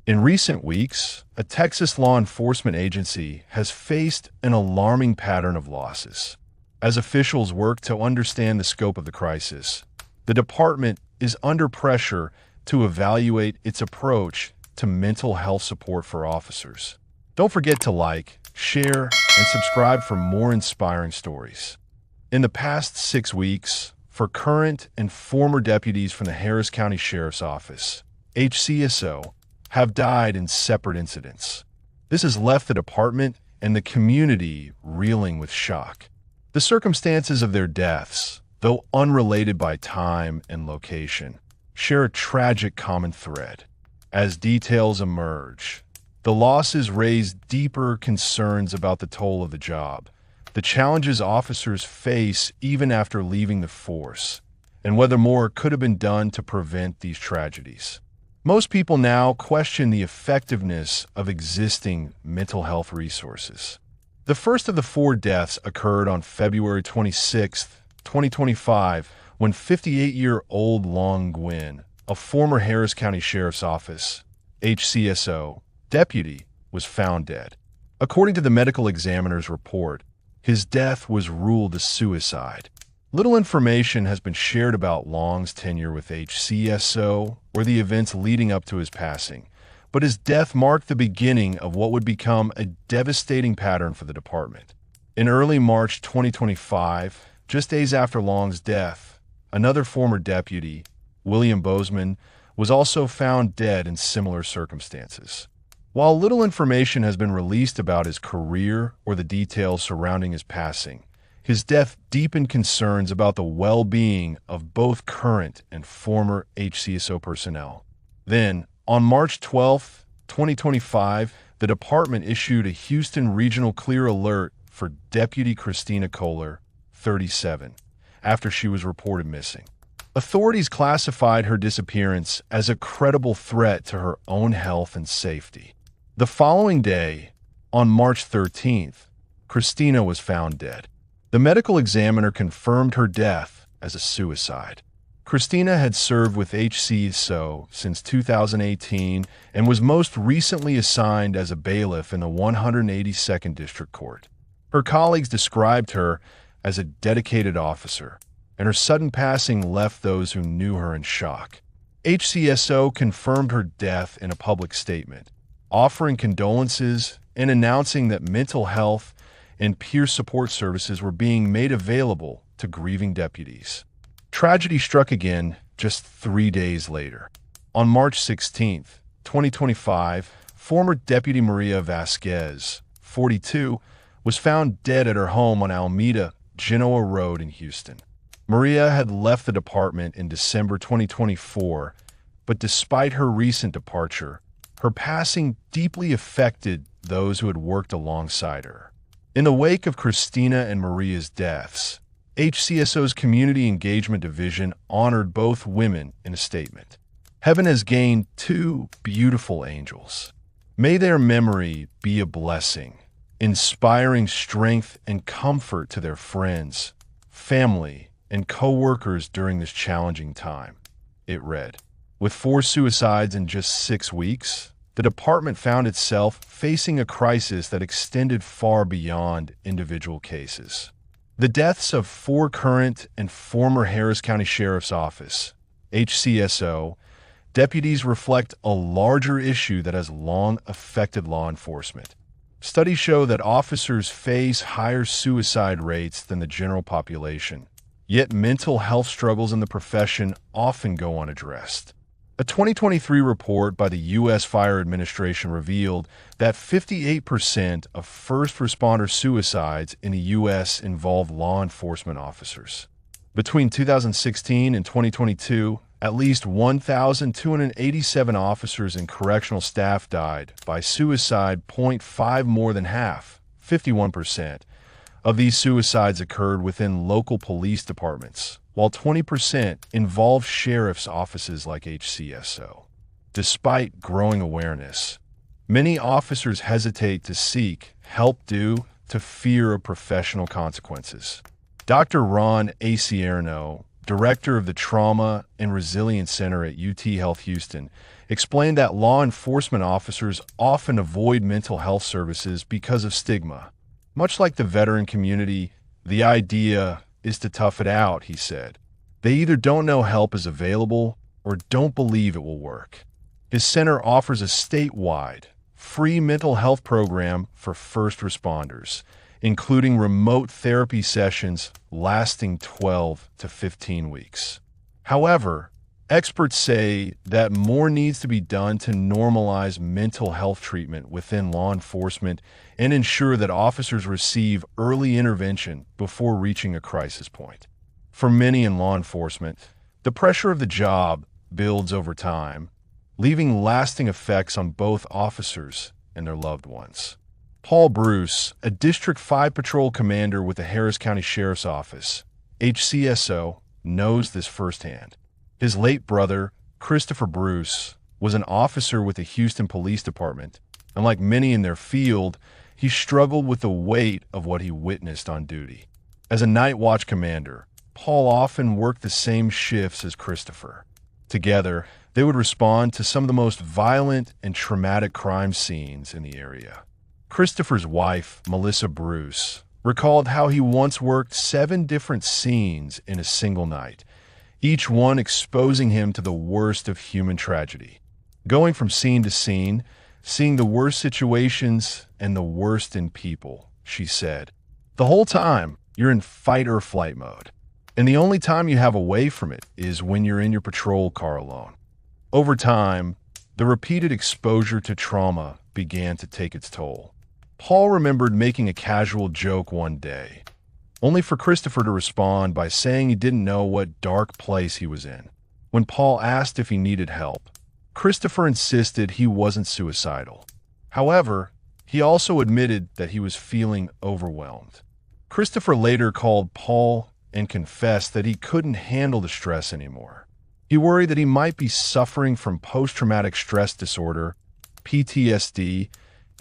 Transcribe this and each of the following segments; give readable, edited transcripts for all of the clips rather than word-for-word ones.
In recent weeks, a Texas law enforcement agency has faced an alarming pattern of losses. As officials work to understand the scope of the crisis, the department is under pressure to evaluate its approach to mental health support for officers. Don't forget to like, share, and subscribe for more inspiring stories. In the past 6 weeks, for current and former deputies from the Harris County Sheriff's Office, HCSO, have died in separate incidents. This has left the department and the community reeling with shock. The circumstances of their deaths, though unrelated by time and location, share a tragic common thread. As details emerge, the losses raise deeper concerns about the toll of the job, the challenges officers face even after leaving the force, and whether more could have been done to prevent these tragedies. Most people now question the effectiveness of existing mental health resources. The first of the 4 deaths occurred on February 26, 2025, when 58-year-old Long Nguyen, a former Harris County Sheriff's Office, HCSO, deputy, was found dead. According to the medical examiner's report, his death was ruled a suicide. Little information has been shared about Long's tenure with HCSO or the events leading up to his passing, but his death marked the beginning of what would become a devastating pattern for the department. In early March 2025, just days after Long's death, another former deputy, William Bozeman, was also found dead in similar circumstances. While little information has been released about his career or the details surrounding his passing, his death deepened concerns about the well-being of both current and former HCSO personnel. Then, on March 12, 2025, the department issued a Houston Regional Clear Alert for Deputy Christina Kohler, 37, after she was reported missing. Authorities classified her disappearance as a credible threat to her own health and safety. The following day, on March 13th, Christina was found dead. The medical examiner confirmed her death as a suicide. Christina had served with HCSO since 2018 and was most recently assigned as a bailiff in the 182nd District Court. Her colleagues described her as a dedicated officer, and her sudden passing left those who knew her in shock. HCSO confirmed her death in a public statement, offering condolences and announcing that mental health and peer support services were being made available to grieving deputies. Tragedy struck again just 3 days later. On March 16, 2025, former Deputy Maria Vasquez, 42, was found dead at her home on Alameda, Genoa Road in Houston. Maria had left the department in December 2024, but despite her recent departure, her passing deeply affected those who had worked alongside her. In the wake of Christina and Maria's deaths, HCSO's Community Engagement Division honored both women in a statement. Heaven has gained 2 beautiful angels. May their memory be a blessing, inspiring strength and comfort to their friends, family, and co-workers during this challenging time, it read. With 4 suicides in just 6 weeks, the department found itself facing a crisis that extended far beyond individual cases. The deaths of 4 current and former Harris County Sheriff's Office, HCSO, deputies reflect a larger issue that has long affected law enforcement. Studies show that officers face higher suicide rates than the general population, yet mental health struggles in the profession often go unaddressed. A 2023 report by the U.S. Fire Administration revealed that 58% of first responder suicides in the U.S. involve law enforcement officers. Between 2016 and 2022, at least 1,287 officers and correctional staff died by suicide, 0.5 more than half, 51%. Of these suicides occurred within local police departments, while 20% involved sheriff's offices like HCSO. Despite growing awareness, many officers hesitate to seek help due to fear of professional consequences. Dr. Ron Acierno, director of the Trauma and Resilience Center at UT Health Houston, explained that law enforcement officers often avoid mental health services because of stigma. Much like the veteran community, the idea is to tough it out, he said. They either don't know help is available or don't believe it will work. His center offers a statewide, free mental health program for first responders, including remote therapy sessions lasting 12 to 15 weeks. However, experts say that more needs to be done to normalize mental health treatment within law enforcement and ensure that officers receive early intervention before reaching a crisis point. For many in law enforcement, the pressure of the job builds over time, leaving lasting effects on both officers and their loved ones. Paul Bruce, a District 5 patrol commander with the Harris County Sheriff's Office, HCSO, knows this firsthand. His late brother, Christopher Bruce, was an officer with the Houston Police Department, and like many in their field, he struggled with the weight of what he witnessed on duty. As a night watch commander, Paul often worked the same shifts as Christopher. Together, they would respond to some of the most violent and traumatic crime scenes in the area. Christopher's wife, Melissa Bruce, recalled how he once worked 7 different scenes in a single night, each one exposing him to the worst of human tragedy. Going from scene to scene, seeing the worst situations and the worst in people, she said. The whole time, you're in fight or flight mode. And the only time you have away from it is when you're in your patrol car alone. Over time, the repeated exposure to trauma began to take its toll. Paul remembered making a casual joke one day, only for Christopher to respond by saying he didn't know what dark place he was in. When Paul asked if he needed help, Christopher insisted he wasn't suicidal. However, he also admitted that he was feeling overwhelmed. Christopher later called Paul and confessed that he couldn't handle the stress anymore. He worried that he might be suffering from post-traumatic stress disorder, PTSD,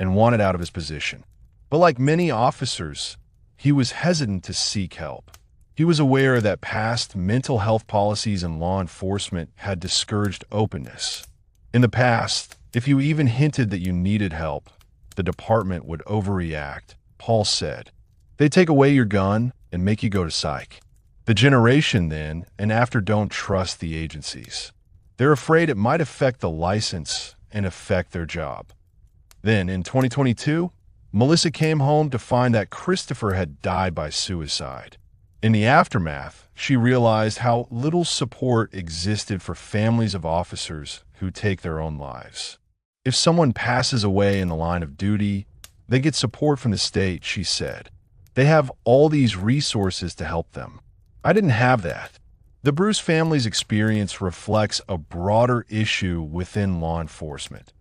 and wanted out of his position. But like many officers, he was hesitant to seek help. He was aware that past mental health policies in law enforcement had discouraged openness. In the past, if you even hinted that you needed help, the department would overreact, Paul said. They'd take away your gun and make you go to psych. The generation then and after don't trust the agencies. They're afraid it might affect the license and affect their job. Then, in 2022, Melissa came home to find that Christopher had died by suicide. In the aftermath, she realized how little support existed for families of officers who take their own lives. If someone passes away in the line of duty, they get support from the state, she said. They have all these resources to help them. I didn't have that. The Bruce family's experience reflects a broader issue within law enforcement.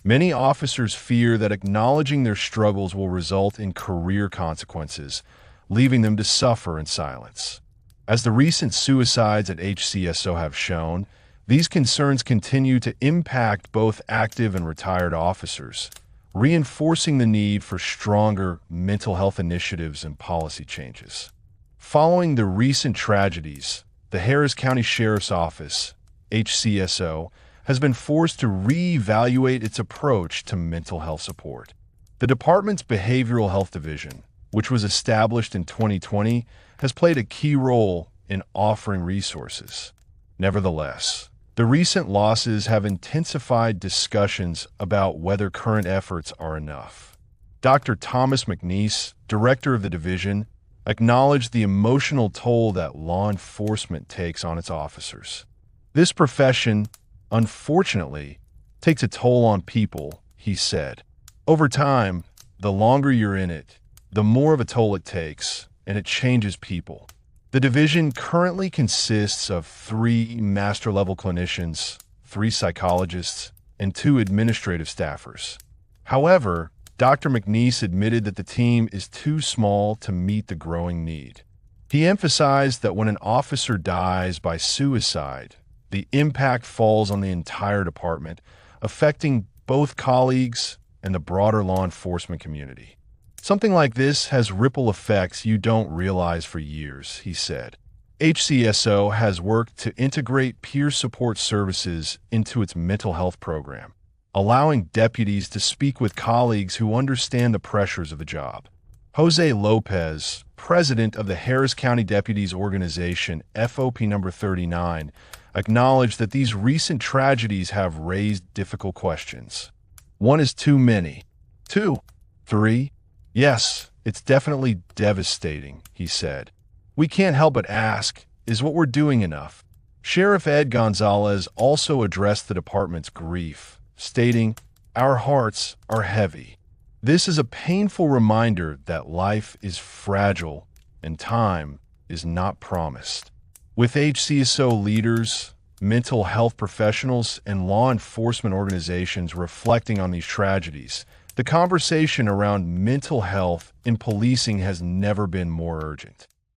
Many officers fear that acknowledging their struggles will result in career consequences, leaving them to suffer in silence. As the recent suicides at HCSO have shown, these concerns continue to impact both active and retired officers, reinforcing the need for stronger mental health initiatives and policy changes. Following the recent tragedies, the Harris County Sheriff's Office, HCSO, has been forced to reevaluate its approach to mental health support. The department's Behavioral Health Division, which was established in 2020, has played a key role in offering resources. Nevertheless, the recent losses have intensified discussions about whether current efforts are enough. Dr. Thomas McNeese, director of the division, acknowledged the emotional toll that law enforcement takes on its officers. This profession, unfortunately, takes a toll on people, he said. Over time, the longer you're in it, the more of a toll it takes, and it changes people. The division currently consists of 3 master-level clinicians, 3 psychologists, and 2 administrative staffers. However, Dr. McNeese admitted that the team is too small to meet the growing need. He emphasized that when an officer dies by suicide, the impact falls on the entire department, affecting both colleagues and the broader law enforcement community. Something like this has ripple effects you don't realize for years, he said. HCSO has worked to integrate peer support services into its mental health program, allowing deputies to speak with colleagues who understand the pressures of the job. Jose Lopez, president of the Harris County Deputies Organization, FOP number 39, acknowledged that these recent tragedies have raised difficult questions. One is too many. Two. Three. Yes, it's definitely devastating, he said. We can't help but ask, is what we're doing enough? Sheriff Ed Gonzalez also addressed the department's grief, stating, "Our hearts are heavy. This is a painful reminder that life is fragile and time is not promised." With HCSO leaders, mental health professionals, and law enforcement organizations reflecting on these tragedies, the conversation around mental health in policing has never been more urgent.